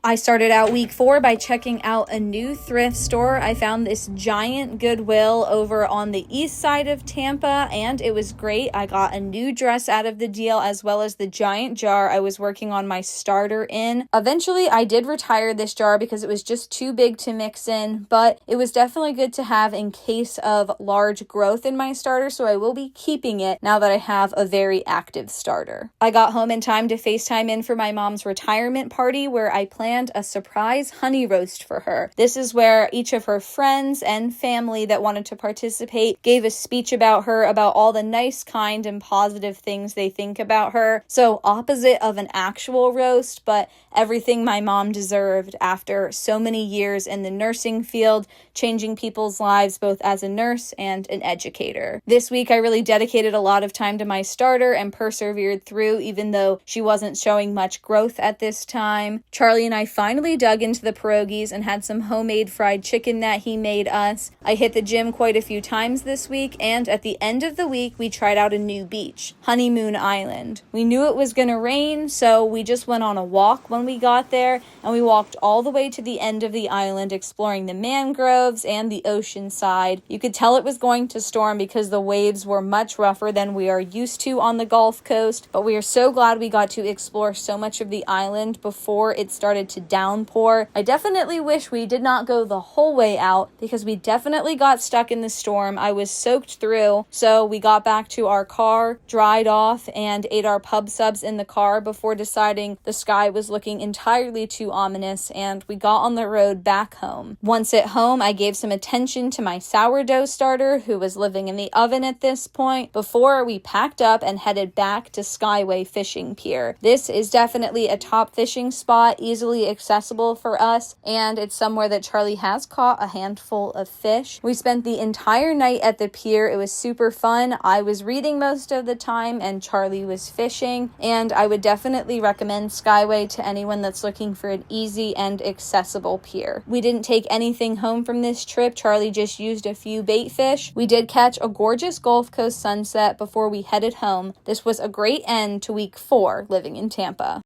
I started out week 4 by checking out a new thrift store. I found this giant Goodwill over on the east side of Tampa, and it was great. I got a new dress out of the deal as well as the giant jar I was working on my starter in. Eventually, I did retire this jar because it was just too big to mix in, but it was definitely good to have in case of large growth in my starter, so I will be keeping it now that I have a very active starter. I got home in time to FaceTime in for my mom's retirement party where I planned a surprise honey roast for her. This is where each of her friends and family that wanted to participate gave a speech about her, about all the nice, kind, and positive things they think about her. So opposite of an actual roast, but everything my mom deserved after so many years in the nursing field, changing people's lives both as a nurse and an educator. This week, I really dedicated a lot of time to my starter and persevered through, even though she wasn't showing much growth at this time. Charlie and I finally dug into the pierogies and had some homemade fried chicken that he made us. I hit the gym quite a few times this week, and at the end of the week, we tried out a new beach, Honeymoon Island. We knew it was going to rain, so we just went on a walk when we got there, and we walked all the way to the end of the island, exploring the mangroves and the ocean side. You could tell it was going to storm because the waves were much rougher than we are used to on the Gulf Coast, but we are so glad we got to explore so much of the island before it started to downpour. I definitely wish we did not go the whole way out because we definitely got stuck in the storm. I was soaked through, so we got back to our car, dried off, and ate our pub subs in the car before deciding the sky was looking entirely too ominous, and we got on the road back home. Once at home, I gave some attention to my sourdough starter, who was living in the oven at this point, before we packed up and headed back to Skyway Fishing Pier. This is definitely a top fishing spot, easily accessible for us, and it's somewhere that Charlie has caught a handful of fish. We spent the entire night at the pier. It was super fun. I was reading most of the time and Charlie was fishing, and I would definitely recommend Skyway to anyone that's looking for an easy and accessible pier. We didn't take anything home from this trip. Charlie just used a few bait fish. We did catch a gorgeous Gulf Coast sunset before we headed home. This was a great end to week 4 living in Tampa.